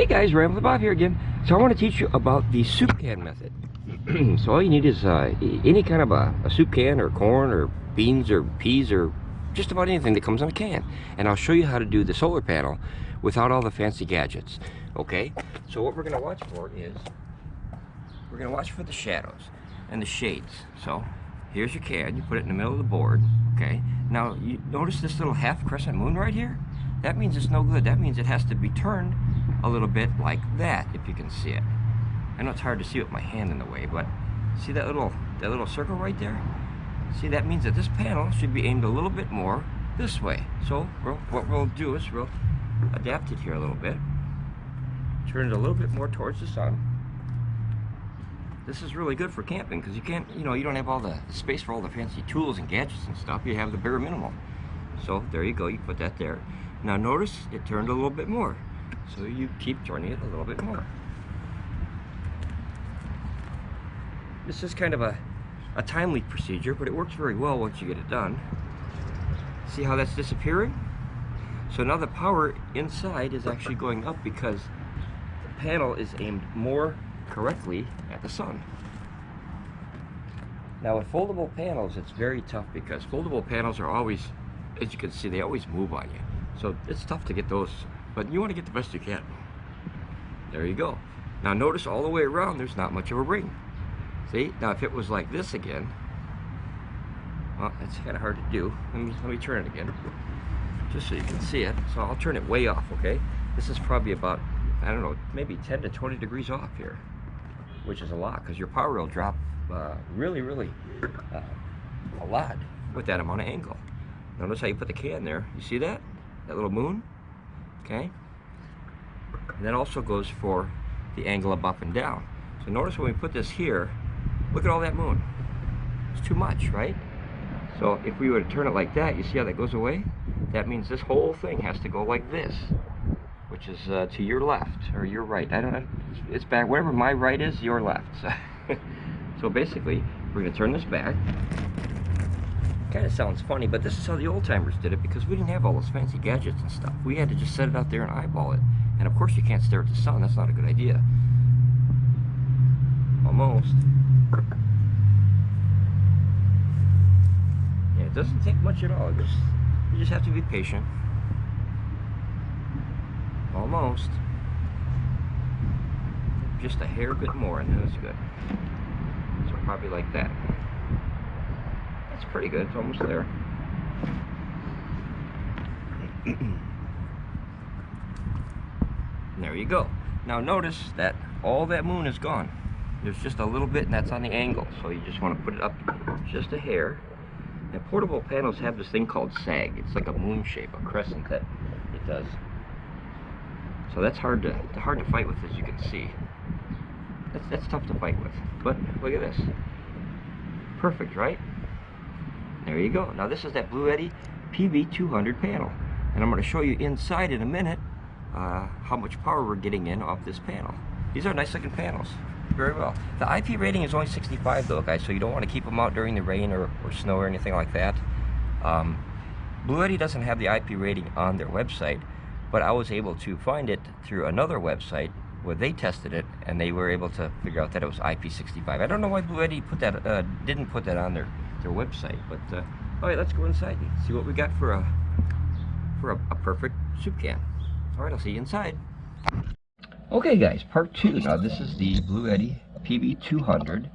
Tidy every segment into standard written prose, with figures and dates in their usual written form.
guys, Ramblin Bob here again. So I want to teach you about the soup can method. So all you need is any kind of a soup can, or corn, or beans, or peas, or just about anything that comes in a can. And I'll show you how to do the solar panel without all the fancy gadgets. Okay? So what we're going to watch for is, we're going to watch for the shadows and the shades. So here's your can. You put it in the middle of the board. Okay? Now you notice this little half crescent moon right here? That means it's no good. That means it has to be turned a little bit like that, if you can see it. I know it's hard to see with my hand in the way, but see that little circle right there? See, that means that this panel should be aimed a little bit more this way. So what we'll do is we'll adapt it here a little bit. Turn it a little bit more towards the sun. This is really good for camping because you can't, you don't have all the space for all the fancy tools and gadgets and stuff. You have the bare minimum. So there you go, you put that there. Now notice it turned a little bit more. So you keep turning it a little bit more. This is kind of a timely procedure, but it works very well once you get it done. See how that's disappearing? So now the power inside is actually going up because the panel is aimed more correctly at the sun. Now with foldable panels, it's very tough because foldable panels are always, as you can see, they always move on you. So it's tough to get those, but you want to get the best you can. There you go. Now notice all the way around there's not much of a ring. See? Now if it was like this again, well, it's kind of hard to do. Let me turn it again, just so you can see it. So I'll turn it way off, okay? This is probably about, I don't know, maybe 10 to 20 degrees off here, which is a lot because your power will drop really a lot with that amount of angle. Notice how you put the can there. You see that? That little moon? Okay? And that also goes for the angle of up and down. So notice when we put this here, look at all that moon. It's too much, right? So if we were to turn it like that, you see how that goes away? That means this whole thing has to go like this, which is to your left or your right. I don't know. It's back. Whatever my right is, your left. So basically, we're going to turn this back. Kind of sounds funny, but this is how the old timers did it because we didn't have all those fancy gadgets and stuff. We had to just set it out there and eyeball it. And of course you can't stare at the sun. That's not a good idea. Almost. Yeah, it doesn't take much at all. You just have to be patient. Almost. Just a hair bit more and then it's good. So probably like that. That's pretty good. It's almost there. There you go. Now notice that all that moon is gone. There's just a little bit, and that's on the angle. So you just want to put it up just a hair. And portable panels have this thing called sag. It's like a moon shape, a crescent that it does. So that's hard to fight with, as you can see. That's tough to fight with. But look at this. Perfect, right? There you go. Now this is that Bluetti PV200 panel. And I'm going to show you inside in a minute how much power we're getting in off this panel. These are nice looking panels. Very well. The IP rating is only 65 though, guys, so you don't want to keep them out during the rain or snow or anything like that. Bluetti doesn't have the IP rating on their website, but I was able to find it through another website where they tested it and they were able to figure out that it was IP65. I don't know why Bluetti didn't put that on their website, but all right, let's go inside and see what we got for a perfect soup can. All right, I'll see you inside. Okay, guys, part 2. Now this is the Bluetti PV200.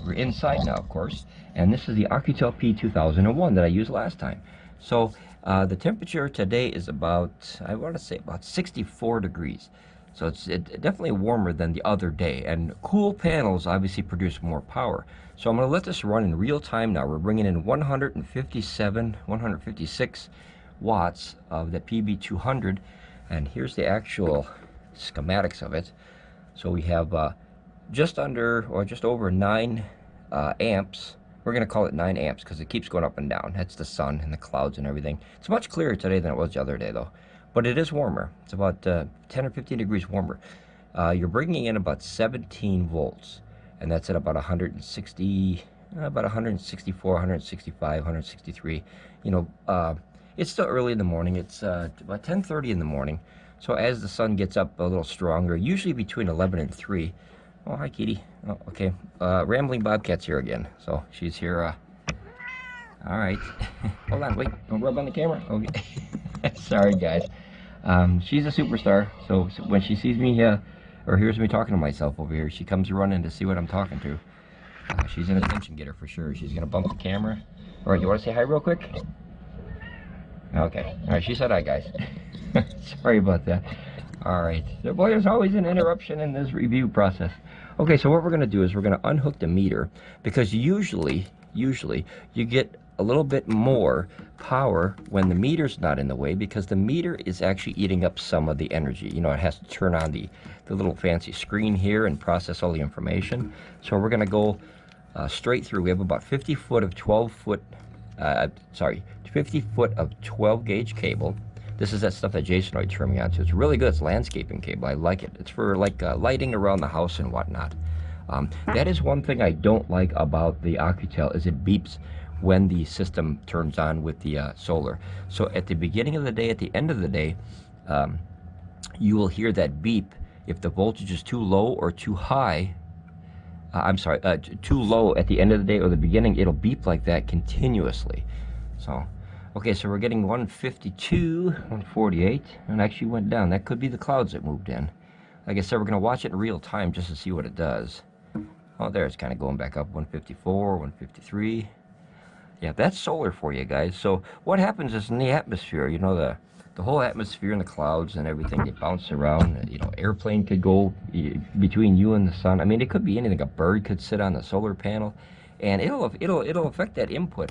We're inside now, of course, and this is the ACOUCOU P2001 that I used last time. So the temperature today is about, I want to say about 64 degrees. So it's definitely warmer than the other day, and cool panels obviously produce more power. So I'm going to let this run in real time now. We're bringing in 156 watts of the PV200, and here's the actual schematics of it. So we have just under or just over 9 amps. We're going to call it 9 amps because it keeps going up and down. That's the sun and the clouds and everything. It's much clearer today than it was the other day though. But it is warmer. It's about 10 or 15 degrees warmer. You're bringing in about 17 volts, and that's at about 160, about 164, 165, 163. It's still early in the morning. It's about 10:30 in the morning. So as the sun gets up a little stronger, usually between 11 and 3. Oh, hi, Kitty. Oh, okay. Rambling Bobcat's here again. So she's here. All right. Hold on, wait. Don't rub on the camera. Okay. Sorry, guys. She's a superstar. So when she sees me or hears me talking to myself over here, she comes running to see what I'm talking to. She's an attention getter for sure. She's gonna bump the camera. All right, you want to say hi real quick? Okay. All right, she said hi, guys. Sorry about that. All right. So, boy, there's always an interruption in this review process. Okay, so what we're gonna do is we're gonna unhook the meter, because usually you get a little bit more power when the meter's not in the way, because the meter is actually eating up some of the energy. You know, it has to turn on the little fancy screen here and process all the information. So we're gonna go straight through. We have about 50 foot of 50 foot of 12 gauge cable. This is that stuff that Jason always turned me on to. It's really good. It's landscaping cable. I like it. It's for like lighting around the house and whatnot. That is one thing I don't like about the ACOUCOU, is it beeps when the system turns on with the solar. So at the beginning of the day, at the end of the day, you will hear that beep if the voltage is too low or too high. Too low at the end of the day or the beginning, it'll beep like that continuously. So, okay, so we're getting 152, 148, and actually went down. That could be the clouds that moved in. Like I said, we're going to watch it in real time just to see what it does. Oh, there, it's kind of going back up, 154, 153. Yeah, that's solar for you guys. So what happens is in the atmosphere, you know, the whole atmosphere and the clouds and everything, they bounce around. You know, airplane could go between you and the sun. I mean, it could be anything. A bird could sit on the solar panel, and it'll affect that input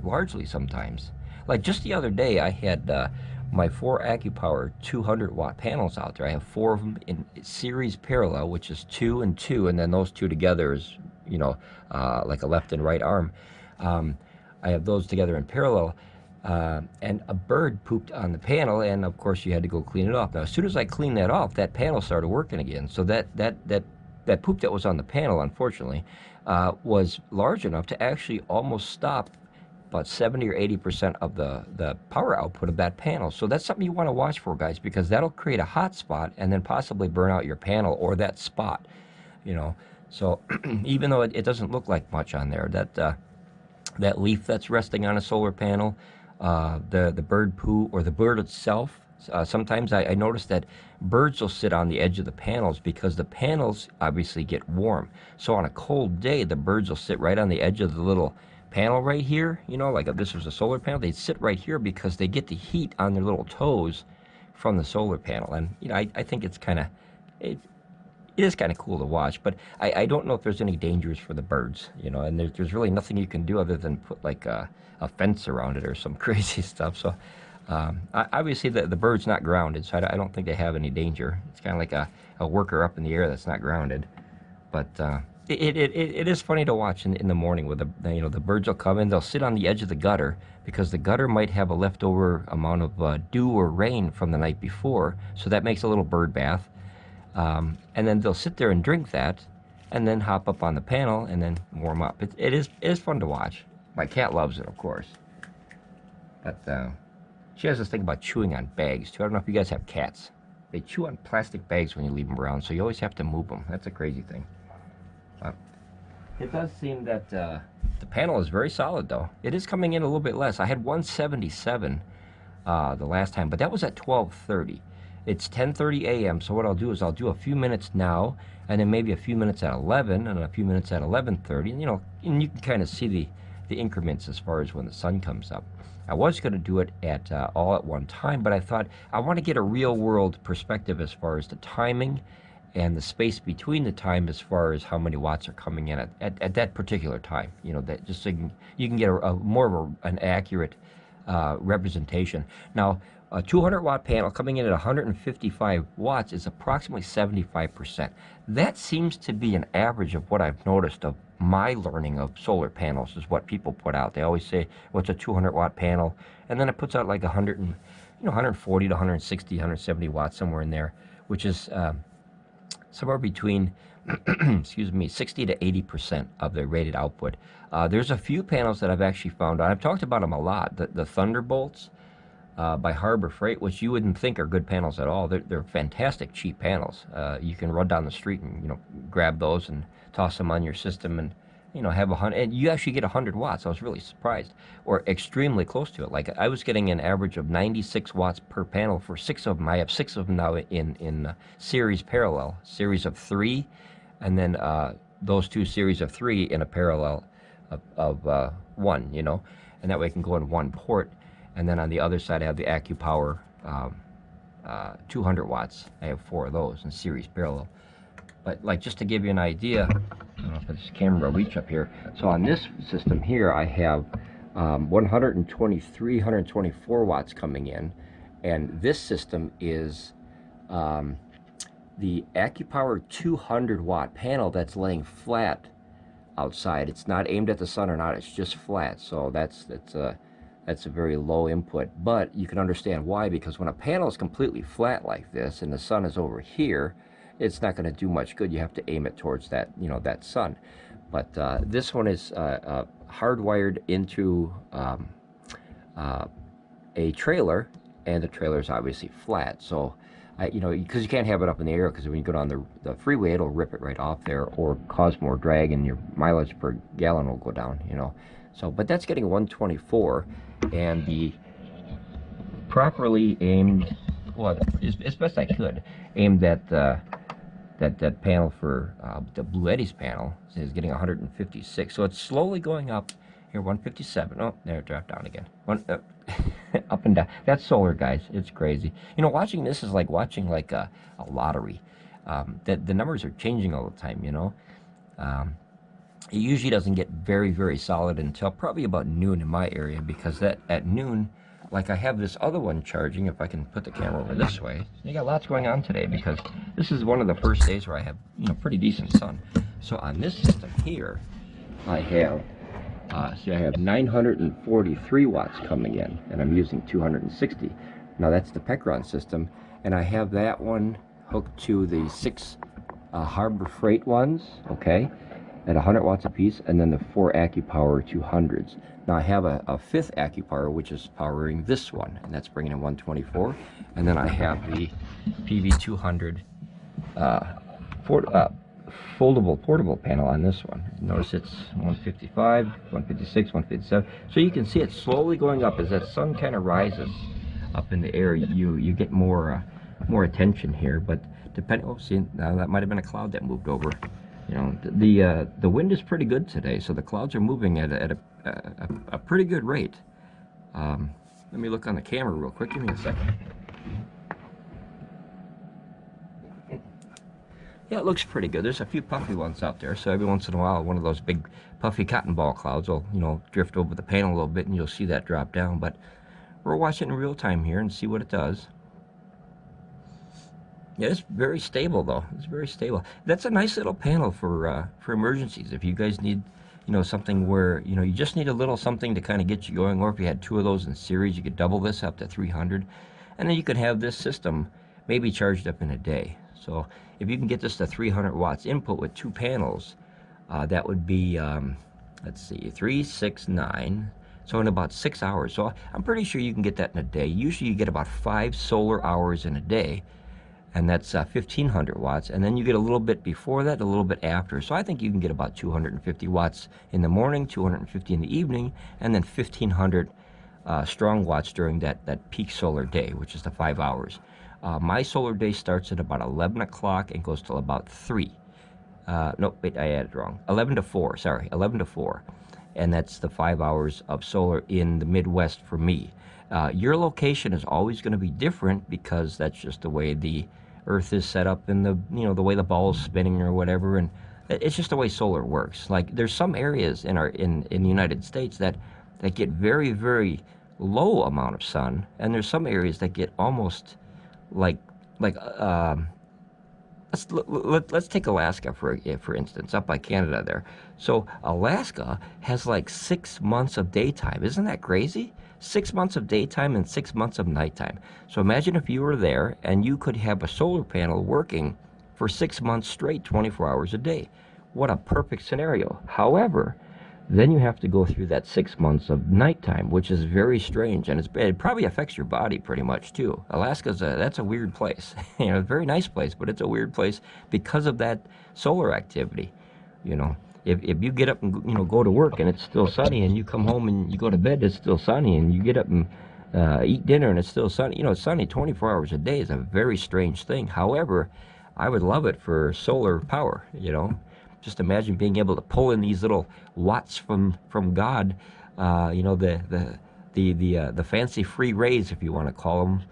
largely sometimes. Like just the other day, I had my 4 Acopower 200-watt panels out there. I have 4 of them in series parallel, which is 2 and 2, and then those two together is, you know, like a left and right arm. I have those together in parallel. And a bird pooped on the panel, and of course you had to go clean it off. Now, as soon as I cleaned that off, that panel started working again. So that poop that was on the panel, unfortunately, was large enough to actually almost stop about 70 or 80% of the power output of that panel. So that's something you want to watch for, guys, because that'll create a hot spot and then possibly burn out your panel or that spot, you know. So even though it doesn't look like much on there, that leaf that's resting on a solar panel, the bird poo or the bird itself. Sometimes I notice that birds will sit on the edge of the panels because the panels obviously get warm. So on a cold day, the birds will sit right on the edge of the little panel right here. You know, like if this was a solar panel, they'd sit right here because they get the heat on their little toes from the solar panel. And, you know, I think it's kind of, it is kind of cool to watch, but I don't know if there's any dangers for the birds, you know, and there's really nothing you can do other than put like a fence around it or some crazy stuff. So obviously the bird's not grounded, so I don't think they have any danger. It's kind of like a worker up in the air that's not grounded. But it is funny to watch in the morning with the birds will come in, they'll sit on the edge of the gutter because the gutter might have a leftover amount of dew or rain from the night before, so that makes a little bird bath. And then they'll sit there and drink that, and then hop up on the panel and then warm up. It is fun to watch. My cat loves it, of course. But she has this thing about chewing on bags too. I don't know if you guys have cats. They chew on plastic bags when you leave them around, so you always have to move them. That's a crazy thing. It does seem that the panel is very solid, though. It is coming in a little bit less. I had 177 the last time, but that was at 12:30. It's 10:30 a.m., so what I'll do is I'll do a few minutes now, and then maybe a few minutes at 11, and a few minutes at 11:30, and, you know, and you can kind of see the increments as far as when the sun comes up. I was going to do it at all at one time, but I thought I want to get a real-world perspective as far as the timing and the space between the time as far as how many watts are coming in at that particular time. You know, that just so you can get more of an accurate representation. Now, a 200-watt panel coming in at 155 watts is approximately 75%. That seems to be an average of what I've noticed of my learning of solar panels, is what people put out. They always say, what's a 200-watt panel? And then it puts out like 140 to 160, 170 watts, somewhere in there, which is somewhere between, excuse me, 60 to 80% of the rated output. There's a few panels that I've actually found. I've talked about them a lot. The Thunderbolts. by Harbor Freight, which you wouldn't think are good panels at all. They're fantastic, cheap panels. You can run down the street and, you know, grab those and toss them on your system and, you know, have 100, and you actually get 100 watts. I was really surprised, or extremely close to it. Like, I was getting an average of 96 watts per panel for 6 of them. I have 6 of them now in series parallel, series of 3, and then those 2 series of 3 in a parallel of 1, you know, and that way I can go in one port. And then on the other side, I have the Acopower 200 watts. I have 4 of those in series parallel. But like, just to give you an idea, I don't know if this camera will reach up here. So on this system here, I have 123, 124 watts coming in. And this system is the Acopower 200 watt panel that's laying flat outside. It's not aimed at the sun or not, it's just flat. So that's a very low input, but you can understand why, because when a panel is completely flat like this and the sun is over here, it's not going to do much good. You have to aim it towards that, you know, that sun. But this one is hardwired into a trailer, and the trailer is obviously flat. So, you know, because you can't have it up in the air, because when you go down the freeway, it'll rip it right off there or cause more drag, and your mileage per gallon will go down, you know. So, but that's getting 124, and the properly aimed, well, as best I could, aimed at that panel for the Bluetti's panel is getting 156. So it's slowly going up. Here, 157. Oh, there it dropped down again. Up and down. That's solar, guys. It's crazy. You know, watching this is like watching like a lottery. The numbers are changing all the time, you know. It usually doesn't get very, very solid until probably about noon in my area, because at noon, like, I have this other one charging. If I can put the camera over this way, you got lots going on today, because this is one of the first days where I have, you know, pretty decent sun. So on this system here, I have see, I have 943 watts coming in, and I'm using 260. Now that's the Pecron system, and I have that one hooked to the 6 Harbor Freight ones, okay, at 100 watts apiece, and then the 4 Acopower 200s. Now I have a 5th Acopower, which is powering this one, and that's bringing in 124. And then I have the PV200 foldable portable panel on this one. Notice it's 155, 156, 157. So you can see it slowly going up as that sun kind of rises up in the air. You get more attention here, but depending. Oh, see, now that might have been a cloud that moved over. You know, the wind is pretty good today, so the clouds are moving at a pretty good rate. Let me look on the camera real quick. Give me a second. Yeah, it looks pretty good. There's a few puffy ones out there, so every once in a while, one of those big puffy cotton ball clouds will, you know, drift over the panel a little bit, and you'll see that drop down. But we're watching in real time here and see what it does. Yeah, it's very stable, though. It's very stable. That's a nice little panel for emergencies. If you guys need, you know, something where, you know, you just need a little something to kind of get you going, or if you had 2 of those in series, you could double this up to 300, and then you could have this system maybe charged up in a day. So if you can get this to 300 watts input with 2 panels, that would be, let's see, 3, 6, 9. So in about 6 hours. So I'm pretty sure you can get that in a day. Usually you get about 5 solar hours in a day, and that's 1,500 watts. And then you get a little bit before that, a little bit after. So I think you can get about 250 watts in the morning, 250 in the evening, and then 1,500 strong watts during that peak solar day, which is the 5 hours. My solar day starts at about 11 o'clock and goes till about 3. No, wait, I added wrong. 11 to 4, sorry, 11 to 4. And that's the 5 hours of solar in the Midwest for me. Your location is always going to be different, because that's just the way the Earth is set up, and the, you know, the way the ball is spinning or whatever, and it's just the way solar works. Like, there's some areas in the United States that get very, very low amount of sun, and there's some areas that get almost like let's take Alaska for instance, up by Canada there. So Alaska has like 6 months of daytime. Isn't that crazy? 6 months of daytime and 6 months of nighttime. So imagine if you were there and you could have a solar panel working for 6 months straight, 24 hours a day. What a perfect scenario. However, Then you have to go through that 6 months of nighttime, which is very strange, and it probably affects your body pretty much too. That's a weird place. You know, a very nice place, but it's a weird place because of that solar activity. You know, if you get up and, you know, go to work and it's still sunny, and you come home and you go to bed, it's still sunny, and you get up and eat dinner and it's still sunny. You know, it's sunny 24 hours a day is a very strange thing. However, I would love it for solar power, you know. Just imagine being able to pull in these little watts from God, you know, the fancy free rays, if you want to call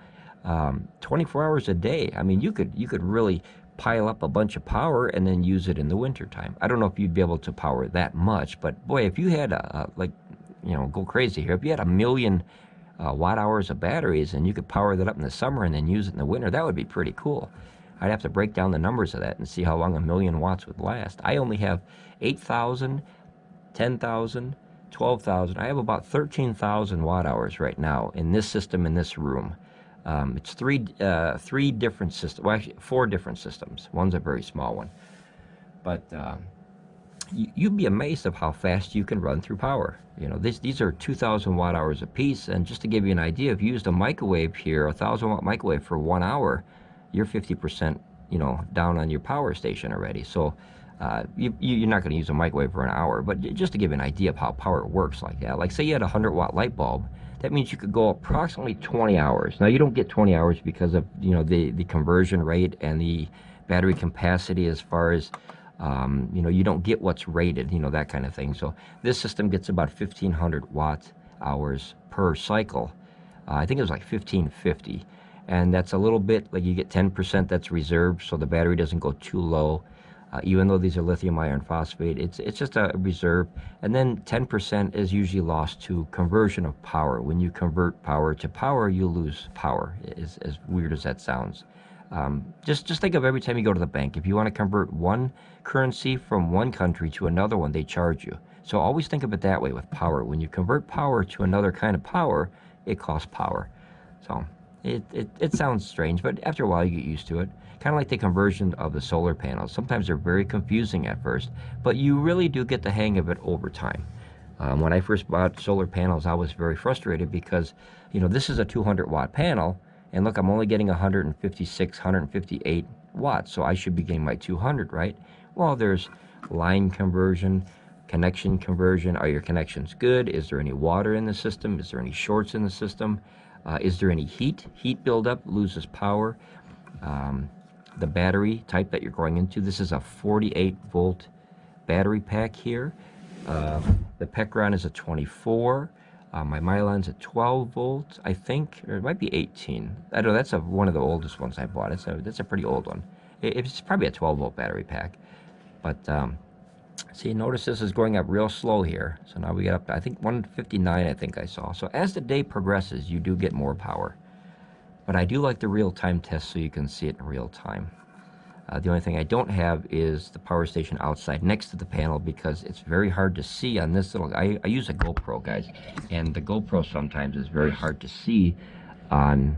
them, 24 hours a day. I mean, you could really pile up a bunch of power and then use it in the wintertime. I don't know if you'd be able to power that much, but boy, if you had like, you know, go crazy here. If you had 1 million watt hours of batteries and you could power that up in the summer and then use it in the winter, that would be pretty cool. I'd have to break down the numbers of that and see how long 1 million watts would last. I only have 8,000, 10,000, 12,000. I have about 13,000 watt hours right now in this system in this room. It's three different systems. Well, actually, 4 different systems. One's a very small one. But you'd be amazed of how fast you can run through power. You know, these are 2,000 watt hours a piece. And just to give you an idea, if you used a microwave here, a 1,000 watt microwave for 1 hour, you're 50%, you know, down on your power station already. So you're not going to use a microwave for an hour, but just to give you an idea of how power works like that. Like say you had a 100 watt light bulb, that means you could go approximately 20 hours. Now you don't get 20 hours because of, you know, the conversion rate and the battery capacity as far as, you know, you don't get what's rated, you know, that kind of thing. So this system gets about 1,500 watt hours per cycle. I think it was like 1,550. And that's a little bit, like you get 10% that's reserved, so the battery doesn't go too low. Even though these are lithium iron phosphate, it's just a reserve. And then 10% is usually lost to conversion of power. When you convert power to power, you lose power, as weird as that sounds. Just think of every time you go to the bank. If you want to convert one currency from one country to another one, they charge you. So always think of it that way with power. When you convert power to another kind of power, it costs power. So it sounds strange, but after a while you get used to it. Kind of like the conversion of the solar panels. Sometimes they're very confusing at first, but you really do get the hang of it over time. When I first bought solar panels, I was very frustrated because, you know, this is a 200 watt panel, and look, I'm only getting 156, 158 watts, so I should be getting my 200, right? Well, there's line conversion, connection conversion. Are your connections good? Is there any water in the system? Is there any shorts in the system? Is there any heat? Heat buildup loses power. The battery type that you're going into, this is a 48 volt battery pack here. The Pecron is a 24. My Mylan's a 12 volt, I think, or it might be 18. I don't know, that's one of the oldest ones I bought. That's a pretty old one. It's probably a 12 volt battery pack. But see, notice this is going up real slow here. So now we get up to, I think, 159, I think I saw. So as the day progresses, you do get more power. But I do like the real-time test so you can see it in real time. The only thing I don't have is the power station outside next to the panel because it's very hard to see on this little... I use a GoPro, guys, and the GoPro sometimes is very hard to see on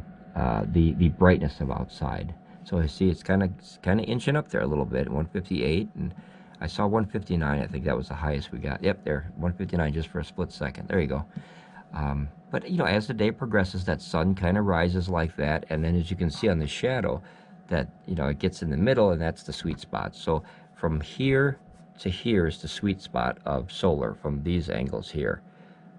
the brightness of outside. So I see it's kind of inching up there a little bit, 158, and I saw 159. I think that was the highest we got. Yep, there, 159 just for a split second. There you go. But, you know, as the day progresses, that sun kind of rises like that, and then as you can see on the shadow, that, you know, it gets in the middle, and that's the sweet spot. So from here to here is the sweet spot of solar from these angles here.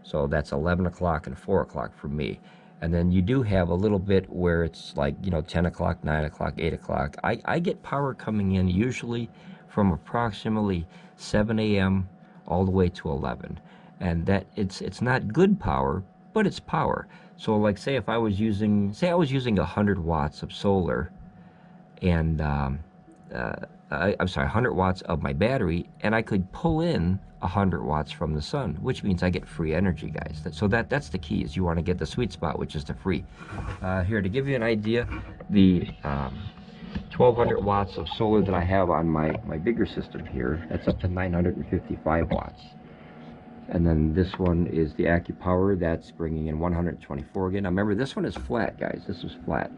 So that's 11 o'clock and 4 o'clock for me. And then you do have a little bit where it's like, you know, 10 o'clock, 9 o'clock, 8 o'clock. I get power coming in usually from approximately 7 a.m. all the way to 11. And that it's not good power, but it's power. So like say if I was using, say I was using 100 watts of solar, and I'm sorry, 100 watts of my battery, and I could pull in 100 watts from the sun, which means I get free energy, guys. So that's the key, is you want to get the sweet spot, which is the free. Here, to give you an idea, the 1,200 watts of solar that I have on my bigger system here, that's up to 955 watts. And then this one is the Acopower, that's bringing in 124 again. Now remember, this one is flat, guys. This was flat.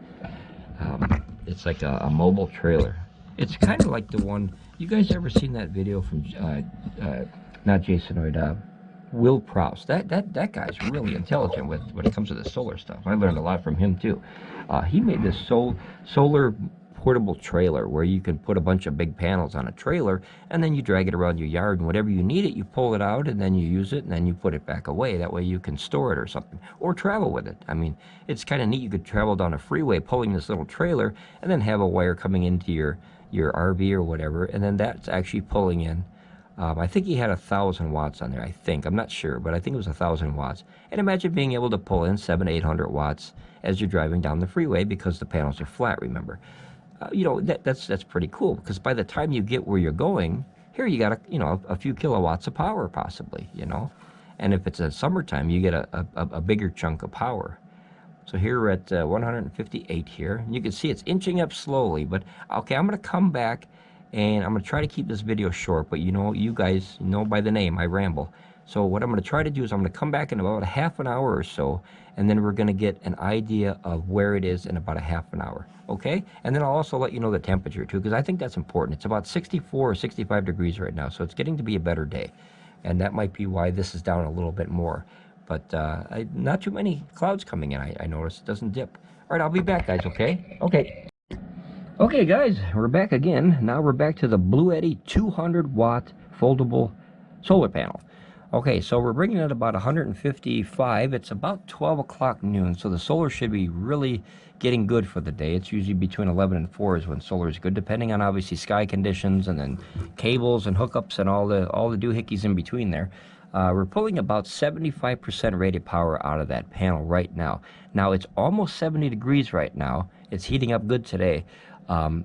It's like a mobile trailer. It's kind of like the one, you guys ever seen that video from, not Jason Oid, Will Proust. That guy's really intelligent when it comes to the solar stuff. I learned a lot from him too. He made this solar portable trailer where you can put a bunch of big panels on a trailer, and then you drag it around your yard, and whatever you need it, you pull it out, and then you use it, and then you put it back away. That way you can store it or something, or travel with it. I mean, it's kind of neat. You could travel down a freeway pulling this little trailer, and then have a wire coming into your RV or whatever, and then that's actually pulling in. I think he had 1,000 watts on there, I think. I'm not sure, but I think it was 1,000 watts. And imagine being able to pull in 700-800 watts as you're driving down the freeway because the panels are flat, remember. You know, that's pretty cool, because by the time you get where you're going, here you got a few kilowatts of power possibly, you know. And if it's a summertime, you get a bigger chunk of power. So here we're at 158 here. And you can see it's inching up slowly, but okay, I'm going to come back and I'm going to try to keep this video short, but you know, you guys know by the name, I ramble. So what I'm going to try to do is I'm going to come back in about a half an hour or so, and then we're going to get an idea of where it is in about a half an hour, okay? And then I'll also let you know the temperature too, because I think that's important. It's about 64 or 65 degrees right now, so it's getting to be a better day. And that might be why this is down a little bit more. But not too many clouds coming in, I noticed. It doesn't dip. All right, I'll be back, guys, okay? Okay, guys, we're back again. Now we're back to the Bluetti 200-watt foldable solar panel. Okay, so we're bringing it about 155. It's about 12 o'clock noon, so the solar should be really getting good for the day. It's usually between 11 and 4 is when solar is good, depending on obviously sky conditions and then cables and hookups and all the doohickeys in between there. We're pulling about 75% rated power out of that panel right now. Now, it's almost 70 degrees right now. It's heating up good today.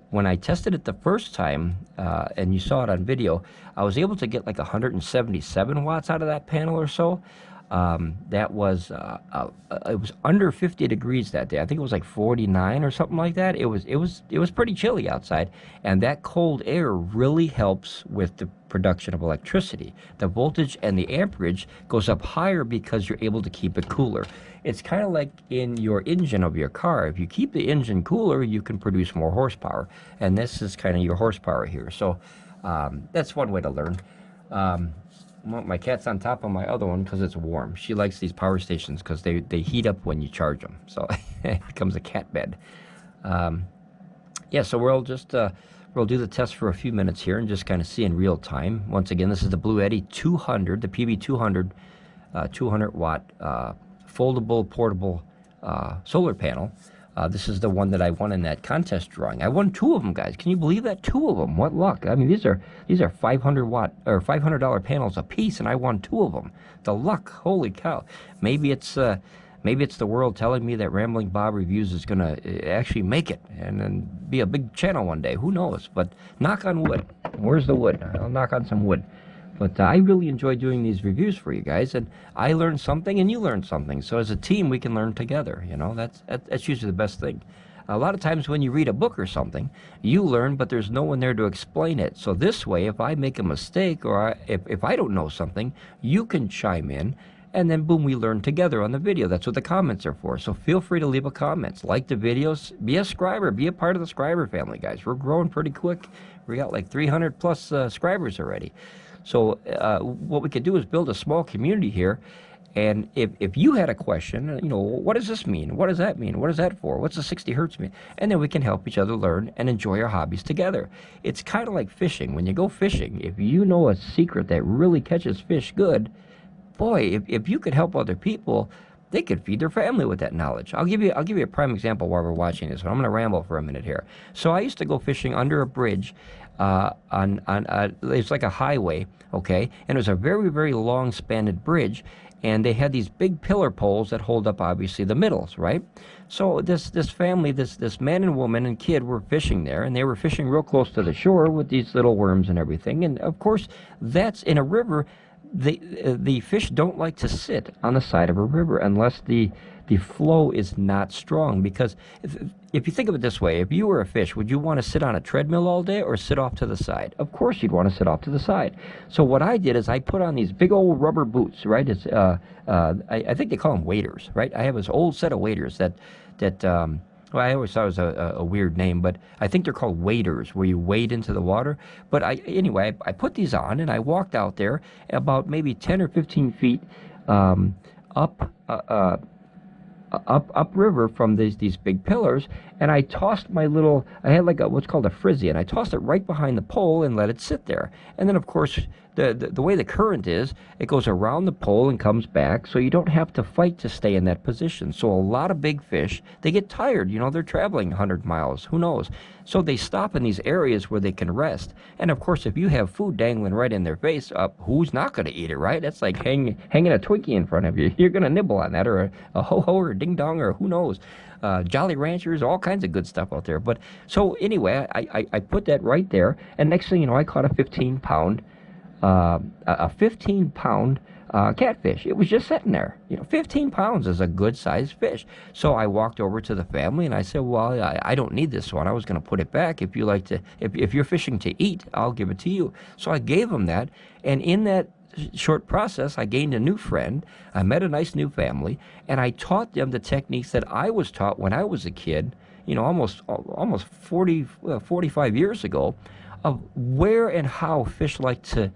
When I tested it the first time, and you saw it on video, I was able to get like 177 watts out of that panel or so. That was it was under 50 degrees that day. I think it was like 49 or something like that. It was pretty chilly outside, and that cold air really helps with the production of electricity. The voltage and the amperage goes up higher because you're able to keep it cooler. It's kind of like in your engine of your car. If you keep the engine cooler, you can produce more horsepower, and this is kind of your horsepower here. So that's one way to learn. My cat's on top of my other one because it's warm. She likes these power stations because they heat up when you charge them. So it becomes a cat bed. Yeah, so we'll do the test for a few minutes here and just kind of see in real time. Once again, this is the Bluetti 200, the PV200 200-watt foldable portable solar panel. This is the one that I won in that contest drawing. I won 2 of them, guys. Can you believe that? 2 of them. What luck! I mean, these are $500 or $500 panels a piece, and I won 2 of them. The luck! Holy cow! Maybe it's the world telling me that Ramblin Bob Reviews is gonna actually make it and then be a big channel one day. Who knows? But knock on wood. Where's the wood? I'll knock on some wood. But I really enjoy doing these reviews for you guys, and I learned something and you learned something. So as a team, we can learn together. You know, that's usually the best thing. A lot of times when you read a book or something, you learn, but there's no one there to explain it. So this way, if I make a mistake or if I don't know something, you can chime in, and then boom, we learn together on the video. That's what the comments are for. So feel free to leave a comment, like the videos, be a subscriber, be a part of the subscriber family, guys. We're growing pretty quick. We got like 300 plus subscribers already. So what we could do is build a small community here, and if you had a question, you know, what does this mean? What does that mean? What is that for? What's the 60 hertz mean? And then we can help each other learn and enjoy our hobbies together. It's kind of like fishing. When you go fishing, if you know a secret that really catches fish good, boy, if you could help other people, they could feed their family with that knowledge. I'll give you a prime example while we're watching this. I'm going to ramble for a minute here. So I used to go fishing under a bridge it's like a highway, okay? And it was a very, very long spanned bridge, and they had these big pillar poles that hold up obviously the middles, right? So this family, this man and woman and kid were fishing there, and they were fishing real close to the shore with these little worms and everything. And of course, that's in a river. The fish don't like to sit on the side of a river unless the flow is not strong, because if you think of it this way, if you were a fish, would you want to sit on a treadmill all day or sit off to the side? Of course you'd want to sit off to the side. So what I did is I put on these big old rubber boots, right? I think they call them waders, right? I have this old set of waders that well, I always thought it was a weird name, but I think they're called waders, where you wade into the water. But anyway, I put these on, and I walked out there about maybe 10 or 15 feet up upriver from these big pillars, and I tossed my little, I had like what's called a frizzy, and I tossed it right behind the pole and let it sit there. And then of course the way the current is, it goes around the pole and comes back, so you don't have to fight to stay in that position. So a lot of big fish, they get tired, you know, they're traveling 100 miles, who knows? So they stop in these areas where they can rest. And of course, if you have food dangling right in their face, who's not going to eat it, right? That's like hanging a Twinkie in front of you. You're going to nibble on that, or a ho-ho, or a ding-dong, or who knows. Jolly Ranchers, all kinds of good stuff out there. But so anyway, I put that right there, and next thing you know, I caught a 15-pound catfish. It was just sitting there. You know, 15 pounds is a good-sized fish. So I walked over to the family and I said, well, I don't need this one. I was going to put it back. If you like to, if you're fishing to eat, I'll give it to you. So I gave them that, and in that short process, I gained a new friend. I met a nice new family, and I taught them the techniques that I was taught when I was a kid, you know, almost 45 years ago, of where and how fish like to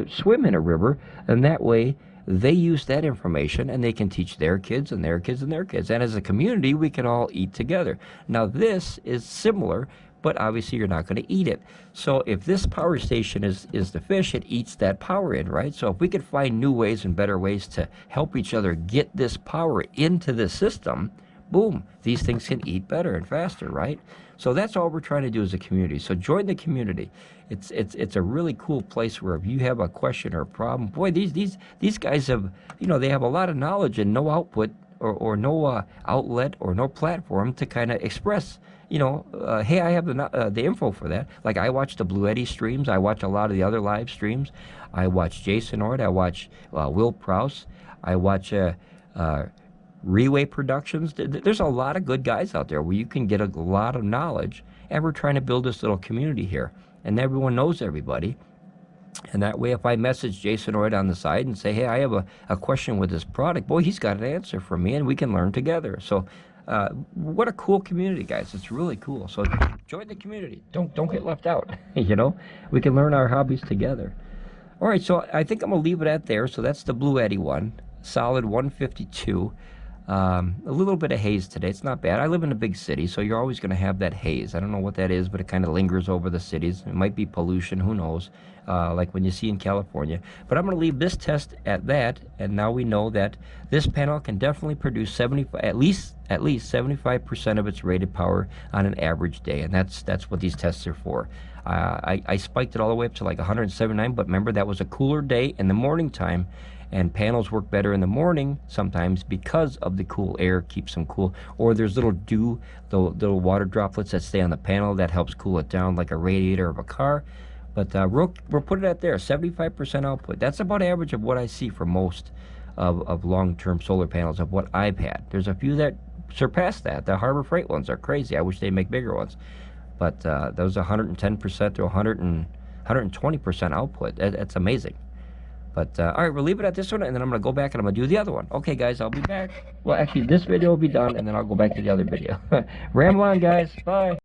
swim in a river, and that way they use that information and they can teach their kids and their kids and their kids. And as a community, we can all eat together. Now this is similar, but obviously you're not going to eat it. So if this power station is the fish, it eats that power in, right? So if we could find new ways and better ways to help each other get this power into the system, boom, these things can eat better and faster, right? So that's all we're trying to do as a community. So join the community. It's a really cool place where if you have a question or a problem, boy, these guys have, you know, they have a lot of knowledge and no output or no outlet or no platform to kind of express, you know, hey, I have the info for that. Like I watch the Bluetti streams. I watch a lot of the other live streams. I watch Jason Ord. I watch Will Prouse. I watch Reeway Productions. There's a lot of good guys out there where you can get a lot of knowledge, and we're trying to build this little community here, and everyone knows everybody. And that way, if I message Jason Ord on the side and say, hey, I have a question with this product, boy, he's got an answer for me, and we can learn together. So what a cool community, guys. It's really cool. So join the community. Don't get left out. You know, we can learn our hobbies together. All right, so I think I'm gonna leave it at there. So that's the Bluetti one, solid 152. A little bit of haze today. It's not bad. I live in a big city, so you're always going to have that haze. I don't know what that is, but it kind of lingers over the cities. It might be pollution, who knows, like when you see in California. But I'm going to leave this test at that, and now we know that this panel can definitely produce at least 75% of its rated power on an average day, and that's what these tests are for. I spiked it all the way up to like 179, but remember, that was a cooler day in the morning time. And panels work better in the morning sometimes because of the cool air, keeps them cool. Or there's little dew, the little water droplets that stay on the panel that helps cool it down like a radiator of a car. But we'll put it at there, 75% output. That's about average of what I see for most of long-term solar panels of what I've had. There's a few that surpass that. The Harbor Freight ones are crazy. I wish they'd make bigger ones. But those 110% to 120% output, that's amazing. But, all right, we'll leave it at this one, and then I'm going to go back and I'm going to do the other one. Okay, guys, I'll be back. Well, actually, this video will be done, and then I'll go back to the other video. Ramble on, guys. Bye.